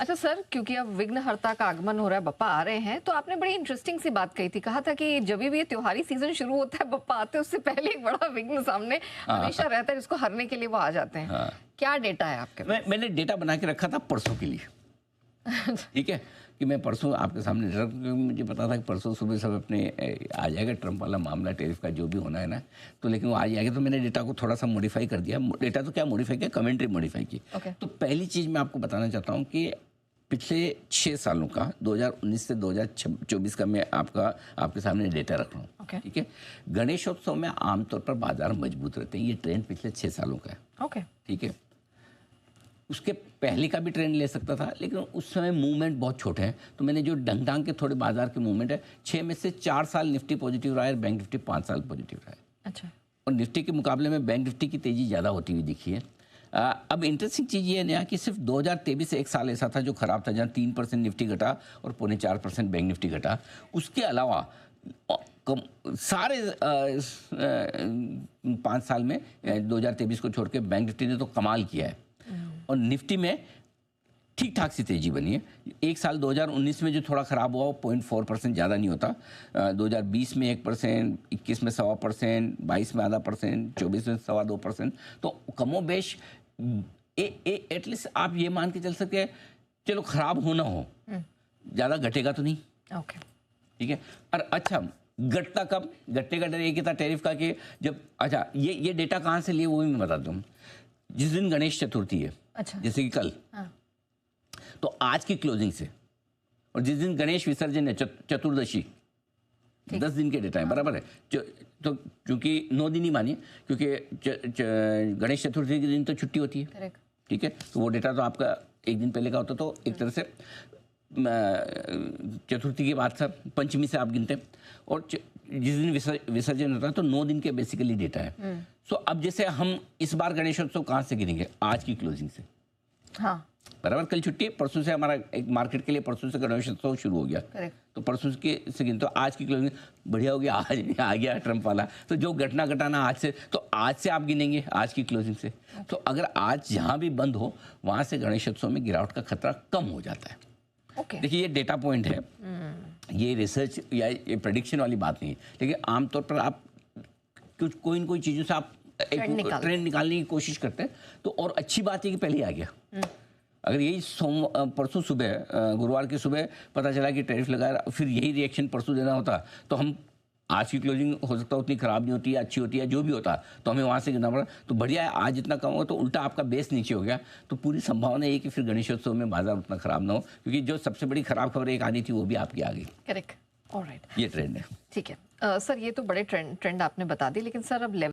अच्छा सर, क्योंकि अब विघ्नहर्ता का आगमन हो रहा है, बप्पा आ रहे हैं, तो आपने बड़ी इंटरेस्टिंग सी बात कही थी। कहा था कि जब भी ये त्योहारी सीजन शुरू होता है, बप्पा आते हैं उससे पहले एक बड़ा विघ्न सामने हमेशा रहता है, जिसको हरने के लिए वो आ जाते हैं। क्या डेटा है आपके पास? मैंने डेटा बना के रखा था परसों के लिए। ठीक है कि मैं परसों आपके सामने मुझे पता था कि परसों सुबह सब अपने आ जाएगा ट्रम्प वाला मामला, टैरिफ का जो भी होना है ना, तो लेकिन वो आ जाएगा। तो मैंने डेटा को थोड़ा सा मॉडिफाई कर दिया। डेटा तो क्या मॉडिफाई किया, कमेंट्री मॉडिफाई की। तो पहली चीज़ मैं आपको बताना चाहता हूँ कि पिछले 6 सालों का 2019 से 2024 का मैं आपके सामने डेटा रख रहा हूँ। ठीक है, गणेशोत्सव में आमतौर पर बाजार मजबूत रहते हैं। ये ट्रेंड पिछले 6 सालों का है। ठीक है, उसके पहले का भी ट्रेंड ले सकता था, लेकिन उस समय मूवमेंट बहुत छोटे हैं। तो मैंने जो ढंग के थोड़े बाजार के मूवमेंट है, 6 में से 4 साल निफ्टी पॉजिटिव रहा है और बैंक निफ्टी 5 साल पॉजिटिव रहा है। अच्छा। और निफ्टी के मुकाबले में बैंक निफ्टी की तेजी ज़्यादा होती हुई दिखी है। अब इंटरेस्टिंग चीज़ ये नया कि सिर्फ 2023 से एक साल ऐसा था जो खराब था, जहाँ 3% निफ्टी घटा और 4.25% बैंक निफ्टी घटा। उसके अलावा सारे 5 साल में 2023 को छोड़ के बैंक निफ्टी ने तो कमाल किया है और निफ्टी में ठीक ठाक सी तेजी बनी है। एक साल 2019 में जो थोड़ा खराब हुआ वो 0.4% ज़्यादा नहीं होता। 2020 में 1%, 21 में 1.25%, 22 में 0.5%, 24 में 2.25%। तो कमोबेश एटलीस्ट आप ये मान के चल सकते हैं, चलो खराब हो ना हो, ज़्यादा घटेगा तो नहीं। ठीक है। और अच्छा, घटता कब? घटने का डर एक ही था टैरिफ का कि जब, अच्छा ये डेटा कहाँ से लिए वो भी मैं बताता हूँ। जिस दिन गणेश चतुर्थी है, अच्छा, जैसे कि कल, तो आज की क्लोजिंग से और जिस दिन गणेश विसर्जन है चतुर्दशी, 10 दिन के डेटा है। बराबर है। तो क्योंकि 9 दिन ही मानिए, क्योंकि गणेश चतुर्थी के दिन तो छुट्टी होती है। ठीक है, तो वो डेटा तो आपका एक दिन पहले का होता, तो एक तरह से चतुर्थी के बाद सब पंचमी से आप गिनते हैं और जिस दिन विसर्जन होता है तो 9 दिन के बेसिकली डेटा है। सो अब जैसे हम इस बार गणेशोत्सव कहाँ से गिनेंगे? आज की क्लोजिंग से। हाँ, बराबर। कल छुट्टी है, परसों से हमारा एक मार्केट के लिए परसों से गणेशोत्सव शुरू हो गया। तो परसों से गिन, तो आज की क्लोजिंग बढ़िया हो गया। आज आ गया ट्रम्प वाला, तो जो घटना घटाना आज से, तो आज से आप गिनेंगे आज की क्लोजिंग से। तो अगर आज जहाँ भी बंद हो वहाँ से गणेशोत्सव में गिरावट का खतरा कम हो जाता है। देखिए, ये डेटा पॉइंट है, ये रिसर्च या ये प्रेडिक्शन वाली बात नहीं है, लेकिन आमतौर पर आप कुछ कोई न कोई चीज़ों से आप एक ट्रेंड निकालने की कोशिश करते हैं। तो और अच्छी बात है कि पहले आ गया। अगर यही परसों सुबह, गुरुवार की सुबह पता चला कि टैरिफ लगाया, फिर यही रिएक्शन परसों देना होता, तो हम आज की क्लोजिंग हो सकता है उतनी खराब नहीं होती, अच्छी होती है, जो भी होता, तो हमें वहाँ से गिनना पड़ा। तो बढ़िया है, आज इतना कम हो तो उल्टा आपका बेस नीचे हो गया, तो पूरी संभावना है कि फिर गणेशोत्सव में बाजार उतना खराब ना हो, क्योंकि जो सबसे बड़ी खराब खबर एक आनी थी वो भी आपकी आ गई। करेक्ट, ऑलराइट, ये ट्रेंड है। ठीक है सर, ये तो बड़े ट्रेंड आपने बता दी, लेकिन सर अब